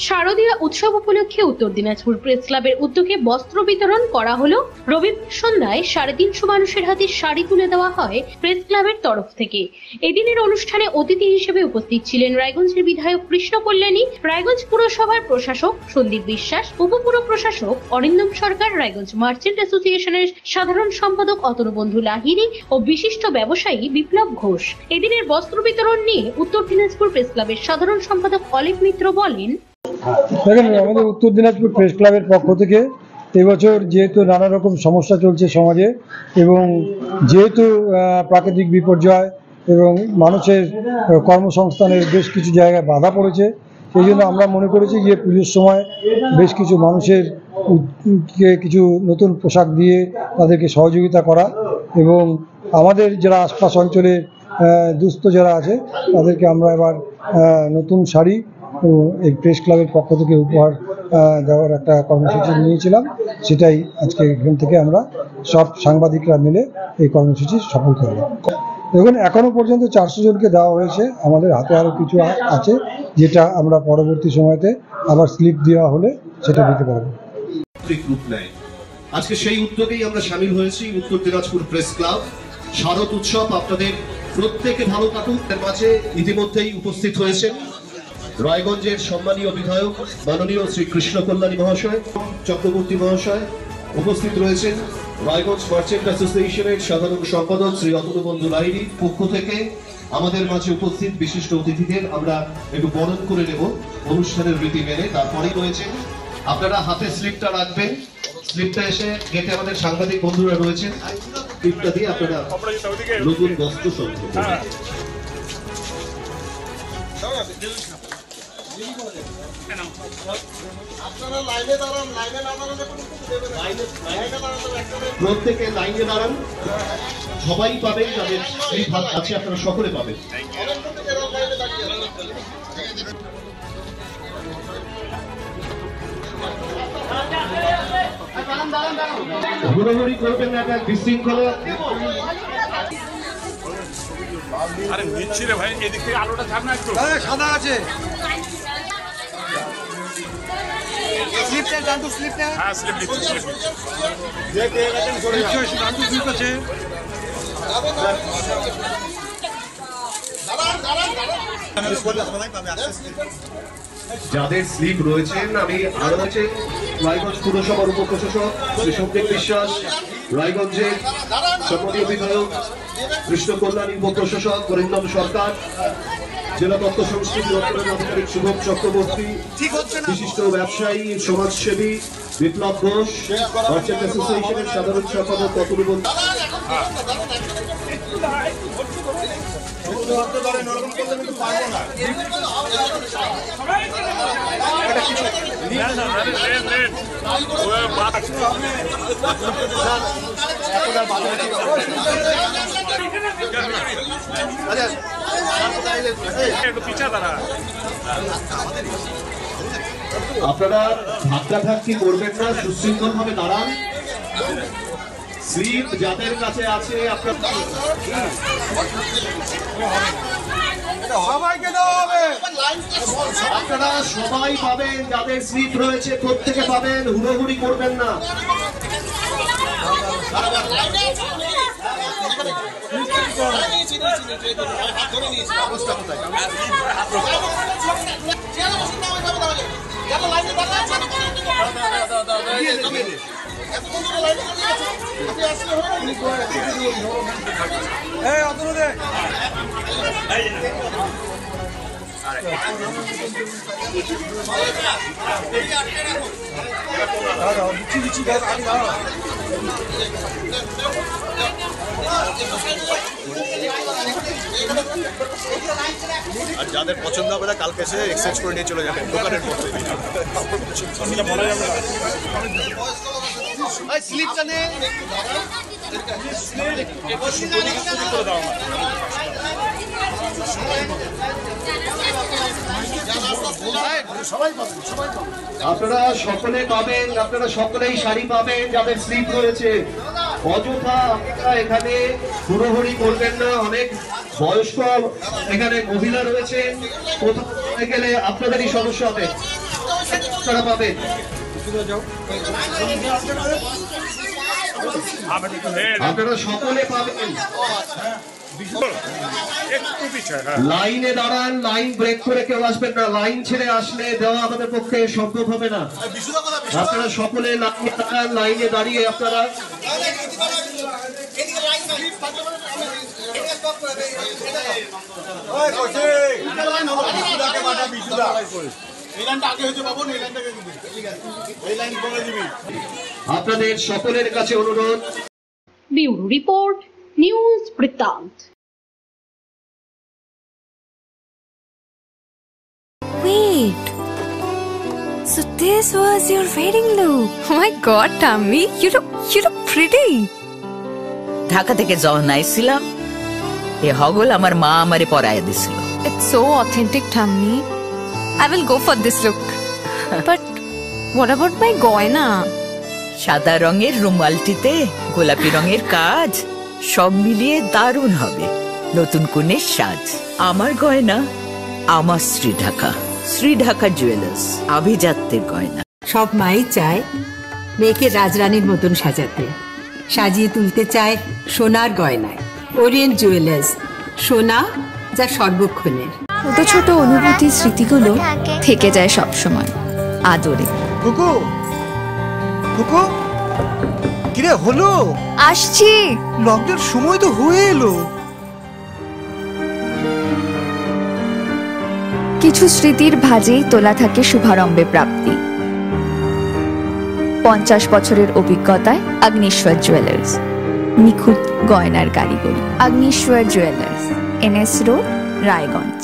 শারদীয়া উৎসব উপলক্ষে উত্তর দিনাজপুর প্রেস ক্লাবের উদ্যোগে বস্ত্র বিতরণ করা হলো। রবিবার সন্ধ্যায় 350 মানুষের হাতে শাড়ি তুলে দেওয়া হয় প্রেস ক্লাবের তরফ থেকে। এদিনের অনুষ্ঠানে অতিথি হিসেবে উপস্থিত ছিলেন রায়গঞ্জের বিধায়ক কৃষ্ণ কল্যাণী, রায়গঞ্জ পুরসভার প্রশাসক সন্দীপ বিশ্বাস, উপপুর প্রশাসক অরিন্দম সরকার, রায়গঞ্জ মার্চেন্ট অ্যাসোসিয়েশনের সাধারণ সম্পাদক অতনুবন্ধু লাহিড়ী ও বিশিষ্ট ব্যবসায়ী বিপ্লব ঘোষ। এদিনের বস্ত্র বিতরণ নিয়ে উত্তর দিনাজপুর প্রেস ক্লাবের সাধারণ সম্পাদক অলেখ মিত্র বলেন, দেখেন, আমাদের উত্তর দিনাজপুর প্রেস ক্লাবের পক্ষ থেকে এবছর যেহেতু নানা রকম সমস্যা চলছে সমাজে এবং যেহেতু প্রাকৃতিক বিপর্যয় এবং মানুষের কর্মসংস্থানের বেশ কিছু জায়গায় বাধা পড়েছে, সেই জন্য আমরা মনে করেছি যে পুজোর সময় বেশ কিছু মানুষের কিছু নতুন পোশাক দিয়ে তাদেরকে সহযোগিতা করা এবং আমাদের যারা আশপাশ অঞ্চলের দুস্থ যারা আছে তাদেরকে আমরা এবার নতুন শাড়ি এই প্রেস ক্লাবের পক্ষ থেকে উপহার দেওয়ার একটা কর্মসূচি নিয়েছিলাম। সেটাই আজকে এখান থেকে আমরা সব সাংবাদিকরা মিলে এই কর্মসূচি সফল করলাম। দেখুন, এখনো পর্যন্ত 400 জনকে দেওয়া হয়েছে, আমাদের হাতে আরও কিছু আছে যেটা আমরা পরবর্তী সময়তে আবার স্লিপ দেওয়া হলে সেটা দিতে পারবো। আজকে সেই উদ্যোগেই আমরা সামিল হয়েছি। উত্তর দিনাজপুর প্রেস ক্লাব শারদ উৎসব আপনাদের প্রত্যেকে ভালো কাটুক। এর মাঝে ইতিমধ্যেই উপস্থিত হয়েছেন রায়গঞ্জের সম্মানীয় বিধায়ক মাননীয় শ্রী কৃষ্ণ কল্যাণী মহাশয়, চক্রবর্তী মহাশয় উপস্থিত রয়েছেন। রায়গঞ্জ মার্চেন্ট অ্যাসোসিয়েশনের সাধারণ সম্পাদক শ্রী অতনুবন্ধু লাহিড়ীর পক্ষ থেকে আমাদের মাঝে উপস্থিত বিশিষ্ট অতিথিদের আমরা একটু বরণ করে নেব অনুষ্ঠানের রীতি মেনে। তারপরেই রয়েছেন, আপনারা হাতে স্লিপটা রাখবেন। স্লিপটা এসে গেটে আমাদের সাংবাদিক বন্ধুরা রয়েছেন, স্লিপটা দিয়ে আপনারা নতুন বস্ত্র সংগ্রহ করবেন। প্রত্যেকে লাইনে দাঁড়ান, সবাই পাবেন, যাদের স্লিপ হাত আছে আপনারা সকলে পাবেন। ঘোরাঘুরি করবেন না, একটা বিশৃঙ্খলা। আরে নিচ্ছি রে ভাই, এদিক থেকে আলোটা ছাড় না একটু। সাদা আছে। স্লিপটা জানতো, স্লিপটা? হ্যাঁ, স্লিপ দিচ্ছি, স্লিপ দিচ্ছি। যে পেয়ে গেছেন করে জানতো, স্লিপ আছে। যাদের স্লিপ রয়েছেন, আমি আরো আছে রায়গঞ্জ পুরসভার উপপ্রশাসক শ্রী সন্দীপ বিশ্বাস, রায়গঞ্জের সম্মানীয় বিধায়ক কৃষ্ণ কল্যাণী, উপপ্রশাসক অরিন্দম সরকার, জেলা তথ্য সংস্কৃতি দপ্তরের আধিকারিক শুভম চক্রবর্তী, বিশিষ্ট ব্যবসায়ী সমাজসেবী বিপ্লব ঘোষ, মার্চেন্ট অ্যাসোসিয়েশনের সাধারণ সম্পাদক অতনুবন্ধু। আপনারা ধাক্কাধাক্কি করবেন না, সুশৃঙ্খল ভাবে দাঁড়ান। স্লিপ যাদের কাছে আছে আপনারা সবাই পাবেন, যাদের স্লিপ রয়েছে প্রত্যেকে পাবেন, হুড়োহুড়ি করবেন না। আর যাদের পছন্দ হবে না কালকে এসে এক্সচেঞ্জ করে নিয়ে চলে যাবেন দোকানের মধ্যে। স্লিপটা নে। আপনারা সকলে পাবেন, আপনারা সকলেই শাড়ি পাবেন যাদের স্লিপ রয়েছে। অযথা আপনারা এখানে হুড়োহুড়ি করবেন না। অনেক বয়স্ক এখানে মহিলা রয়েছেন, কোথাও গেলে আপনাদেরই সমস্যা হবে। আপনারা পাবেন। আপনারা সকলে পাবেন। একটু পিছিয়ে, হ্যাঁ। লাইনে দাঁড়ান, লাইন ব্রেক করে কেউ আসবেন না। লাইন ছেড়ে আসলে দেওয়া আমাদের পক্ষে সম্ভব হবে না। আপনারা সকলে লাইনে দাঁড়ান, লাইনে দাঁড়িয়ে আপনারা আপনাদের সকলের কাছে অনুরোধ। ব্যুরো রিপোর্ট, নিউজ বৃত্তান্ত। Wait. So this was your wedding look. Oh my god, Tammy, you look pretty. Dhaka থেকে যখন আইছিলাম এ হগল আমার মা আমারে পরায় দিছিল। It's so authentic, Tammy. I will go for this look. But what about my goina? সাদা রঙের রুমালটিতে গোলাপি রঙের কাজ, সব মিলিয়ে দারুণ হবে নতুন কনের সাজ। আমার গয়না আমার শ্রীঢাকা জুয়েলার্স, আভিজাত্যের গয়না। সব মাই চায় মেয়েকে রাজরানীর মতন সাজাতে, সাজিয়ে তুলতে চায় সোনার গয়নায়। ওরিয়েন্ট জুয়েলার্স, সোনা যা সর্বক্ষণের। ছোট ছোট অনুভূতি, স্মৃতিগুলো থেকে যায় সব সময় আদরে। কুকু কুকু কিরে হলো? আসছি। লকডাউন সময় তো হয়ে এলো। কিছু স্মৃতির ভাজেই তোলা থাকে শুভারম্ভে প্রাপ্তি। 50 বছরের অভিজ্ঞতায় আগ্নেশ্বর জুয়েলার্স, নিখুঁত গয়নার কারিগরি। Agneshwar jewellers, NS road, Raiganj.